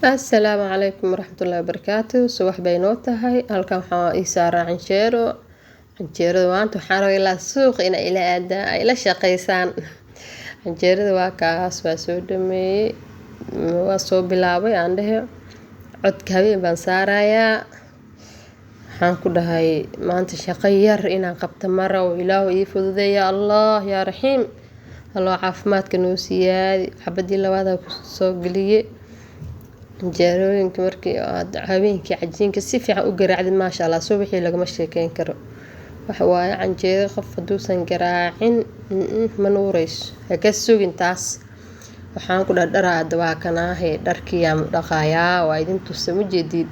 السلام عليكم ورحمة الله وبركاته. صباح بينوت هاي halkan waxaa ii saaran canjeerada maanta waxaan rabaa ilaa suuq in ila aada ay la shaqeysaan. Canjeerada waa kaas waa soo dhameeyay waa soo bilaabay aan dhahe codka habeen baan saarayaa waxaan ku dhahay maanta shaqo yar inaan qabto mara oo ilaahu ii fududeeya allah yaa raxiim allah caafimaadka noo siyaadi xabadii labaad ku soo galiyay canjeerooyinka markii aad habeenkii cajiinka si fiican u garaacday maasha Allah subaxii lagama sheekeyn karo waxa waaye canjeero qof haduusan garaacin ma nuurayso ka sugin taas waxaan ku dhadharaad waa kanaahay dharkii aan dhaqayaa waa idin tusay ma jeedid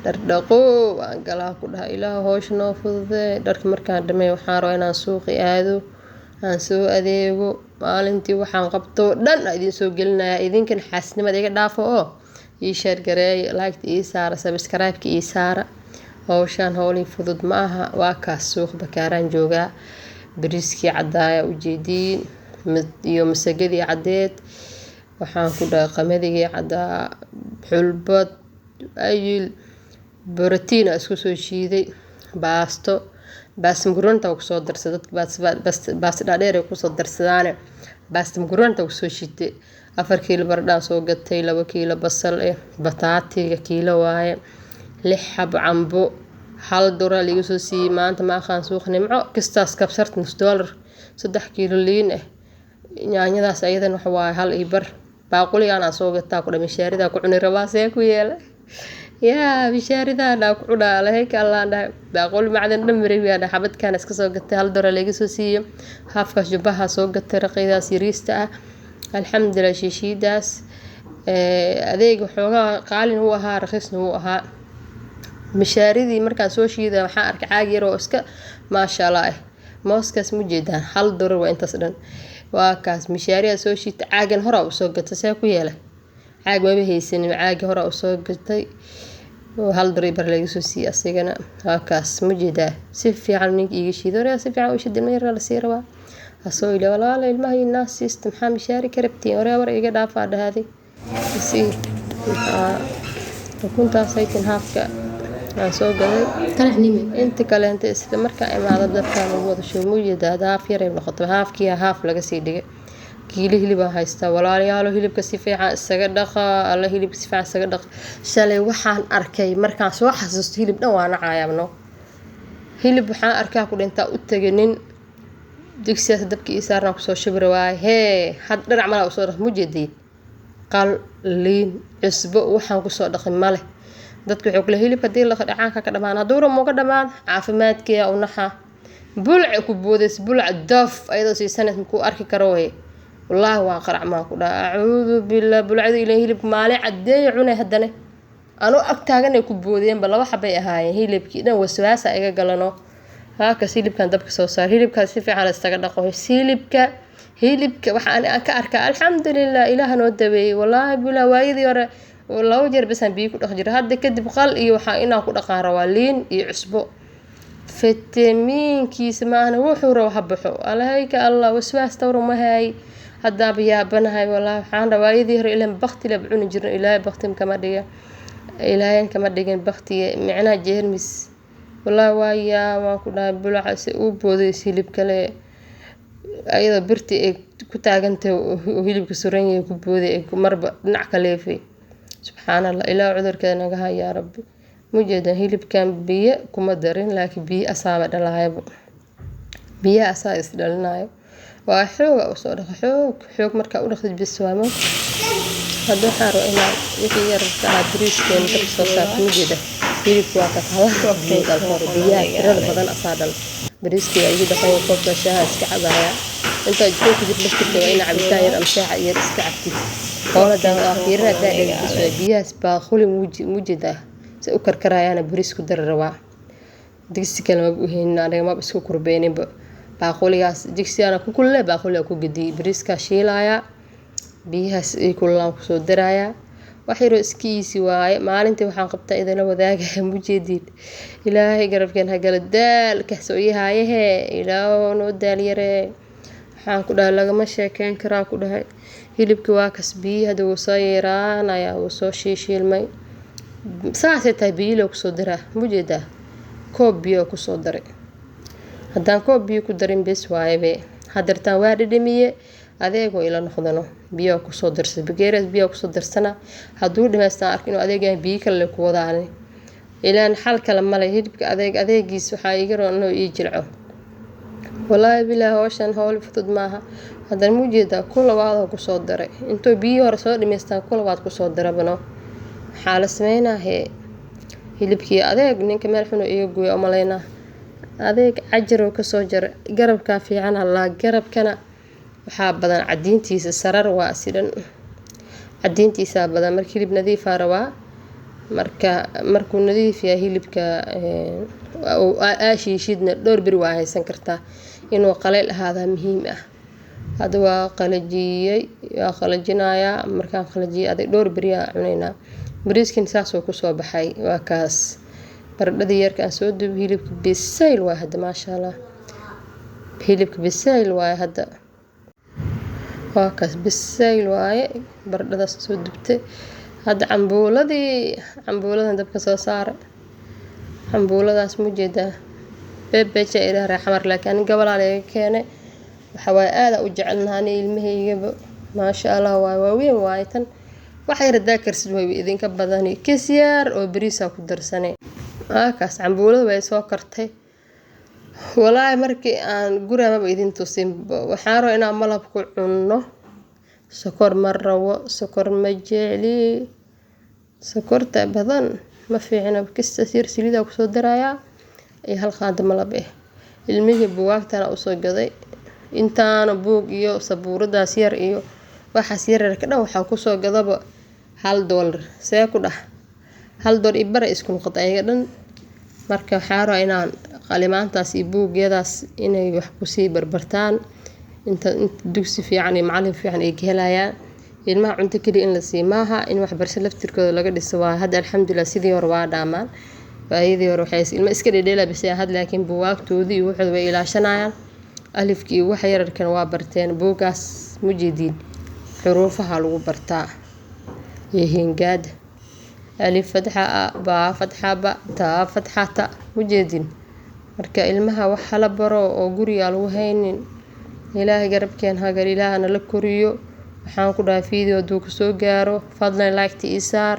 dhar dhaqo waan galaa ku dhahay ilaahu hoosh noo fududee dharka markaan dhamay waxaan rabaa inaan suuqi aado aan soo adeego maalintii waxaan qabto dhan idin soo gelinayaa idinkan xaasnimada iga dhaafo oo ii share gareey like ii saara subscribe ii saara hawshan hawli fudud ma aha waa kaas suuq bakaaraan joogaa bariiskii cadaaya u jeediin iyo masagadii cadeed waxaan ku dhahay qamadii cadaa xulbad ayil borotiin isku soo shiiday baasto murunta ku soo darsaday baasto dhaadheer ku soo darsadaan baasto murunta ku soo shiitay 4 kiilo baradho soo gatay 2 kiilo basal bataatiga kiilo waaye 6 xab cambo hal dora liiga soo siiyay maanta ma aqaan suuq nimco kastaas kabsarta $1 3 kiilo liin yaanyadaas ayadan waxa waaye hal ibar baaquli aan soo gataa ku dhamishaarida ku cuni rabaa see ku yeelay yaa bishaarida ku cunaa ka Allah dhahay baaquli macdan dhamreeyay xabadkan iska soo gatay hal dora liiga soo siiyay haafka jubaha soo gatay raqiidaas yariista alxamdulillah shiishidaas adeeg xoogaa qaalin uu ahaa raqiisna uu ahaa mishaaridii markaan soo shiiday waxaan arkay caag yar oo iska maasha Allah mooskaas ma jeedaan hal doolar waa intaas dhan waa kaas mishaariya soo shiitay caagan hore u soo gatay see ku yeelay caag ma haysanin caagi hore u soo gatay oo hal doolar bar laga soo siiyay asagana waa kaas ma jeedaa si fiican ninka iga shiiday si fiican u shiiday ma yar la sii rabaa asoo ila walaal ilmaha inaas system maxaa mishaari ka rabtiin war iga dhaafaa dhahday si kuntaas ay tin haafka aan soo gaday kalaxnime inta kale inta isla markaa imaado dadkan wada soo muujidaa haaf yar ay noqoto haafkii haaf laga sii dhigay kiilo hilib haysta walaalayaal hilibka si fiican isaga dhaqa alla hilibka si fiican isaga dhaq shalay waxaan arkay markaan soo xasuusto hilib dhan waan caayabno hilib waxaan arkaa ku dhintaa u taganin digsiga dabkii saarna ku soo shibir waay had dhinac mala soo dhaq mujeedid qal liin cusbo waxaan ku soo dhaqin male dadku wuxuu kula hilibka dii la dhacaanka ka dhamaan haduura mooga dhamaan caafimaadkiya u naxa bulc ku boodays bulc daf ayadoo si sanad ku arki karo way wallahi waa qarac ma ku dhaa a'uudu billah bulcada ilaa hilib maali cadeey cunay hadane anu agtaagan ku boodeen ba laba xabay ahaayeen hilibkii dhan waswaasa iga galano halka hilibkan dabka soo saar hilibka si fiican isaga dhaqo hilibka waxaan ka arkaa alxamdulillah ilaaha noo daweeyay wallahi bilaa waayidii hore laba jeer bas aan biyo ku dhaq jiray hadda kadib qal iyo waxa inaan ku dhaqaan rawaa liin iyo cusbo fitamiinkiisa maana wuxuu rabo habaxo alayka Allah waswaas tawro ma hay hadda biyaabanahay wallahi waxaan rawaayidii hore ilaa baqti la cuni jirno ilaahay baqti kama dhigin baqti macna jeermis wallahi waaya waan ku dhahay bulcada uu booday hilib kale ayada birti ay ku taagantay oo hilibka suran yahay ku booday marba dhinac kale leefay subhanallah ilaa cudurkeena naga haya rabbi mujeda hilibkan biyo kuma darin laakiin biyo asaaba dhalaayba biyo asaa is dhalinayo waa xoog oo soo dhaqo xoog marka u dhaqtid biswaamo hadda xaro ina wixii yar ka bariiskeen ka soo saarto mujeda hilibku waa ka kala biyo tirada badan asaa dhal bariiska ay dhaqay qofka shaaha iska cabaya inta joogto dib laftirka waa ina cabitaan yar ama shaaha yar iska cabtid qolada akhirada dhageyso biyaas baa khuli mujeda si u karkarayana bariisku dararwa digsi kale ma u heen anaga ma isku kurbeeninba baaqoligaas digsiana ku kulle baaqoliga ku gidi bariiska shiilaya biyahaas ay kullaan ku soo daraya waxiro iskiisi waaye maalintii waxaan qabtaa idana wadaaga mujeedid ilaahay garabkeen ha gala daal ka soo yahay ilaaho noo daal yare waxaan ku dhahay lagama sheekeyn karaa ku dhahay hilibka waa kas biyo hadda wuu soo yaraanaya wuu soo shiilmay saasay tahay biyo loo kusoo daraa mujeedaa koob biyo kusoo daray haddaan koob biyo ku darin bes waaye hadartaan waa dhidhimiye adeego ila noqdano biyo kusoo darsay bageeras biyo kusoo darsana hadduu dhimaystaan arko inuu adeegan biyo kale ku wadaani ilaan xal kale male hilibka adeegiis waxaa iga roon inuu ii jilco wallaahi bilaahi hawshan hawl fudud maaha haddaan mujeedaa kulabaad kusoo daray intuu biyo hore soo dhimaystaan kulabaad kusoo darabano waxaa la sameynaahe hilibkii adeeg ninka meel xun iga gooyo umaleynaa adeeg cajirow kasoo jar garabkaa fiican allaa garabkana waxaa badan cadiintiisa sarar waa sidhan cadiintiisa badan marka hilib nadiif ah rabaa markuu nadiif yahay hilibka aashiishidna dhowr bir waa haysan kartaa inuu qaleyl ahaadaa muhiim ah hadda waa qalajinayaa markaan qalajiyay adeeg dhowr beriyaa cunaynaa bariiskin saasoo kusoo baxay waa kaas baradhadii yarka aan soo duubay hilibka bisayl waa hadda maasha allah hilibka bisayl waaye hadda waa kaas bisayl waaye baradhadaas soo dubtay hadda cambuuladan dabka soo saaray cambuuladaas mujeedaa bebeja ilaahay xamar laakiin gabalaa laga keenay waxa way aad u jecelnahay ilmahaygaba maasha allah waa weyn waay tan waxa yar daakarsid way idinka badani kisyaar oo bariisa ku darsanay kaas cambuulada way soo kartay wallaahi markii aan guraama idin tusin waxaan roo inaan malab ku cunno sokor marrawo sokor ma jecli sokorta badan ma fiicna kista sir silida ku soo daraya ay hal qaad malab ilmihii buwaagtana u soo gaday intaana buug iyo sabuuradaas yar iyo waxaas yar ka dhan waxa ku soo gadaba $1 see ku dhax $1 ibara isku noqod ayaga dhan marka waxaa roo inaan qalimaantaas iyo buugyadaas inay wax ku sii barbartaan inta dugsi fiican iyo macallin fiican ay helayaan ilmaha cunto kali in la siimaha in wax barasho laftirkooda laga dhiso waa hadda alxamdulillah sidii hore waa dhaamaan baayidii hore waxay ilma iska dhedheela bisay had laakiin buugaagtoodii wuxuu way ilaashanayaan alifkii wax yararkan waa barteen buugaas mujeedin xuruufaha lagu bartaa يهنجاد ألف فتحة با فتحة با تا فتحة تا وجدين marka ilmaha waxa la baro oo guriga lagu haynin ilaahay garabkeen hagar ilaahana la koriyo waxaan ku dhaafay video duu ku soo gaaro fadlan like tii isaar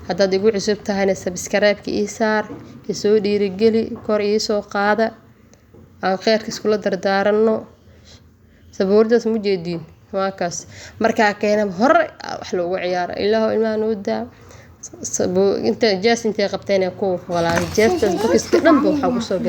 haddaad igu cusub tahayna subscribe ki isaar isoo dhiirigeli kor ii soo qaada aan khayrka isku la dardaaranno sabuurdaas mujeedin waa kaas marka keenay hore wax loogu ciyaaro ilaahu ilmaha noo daa inta jaas intee qabteen ku walaa jeestas bokiska dhanba waxa ku soo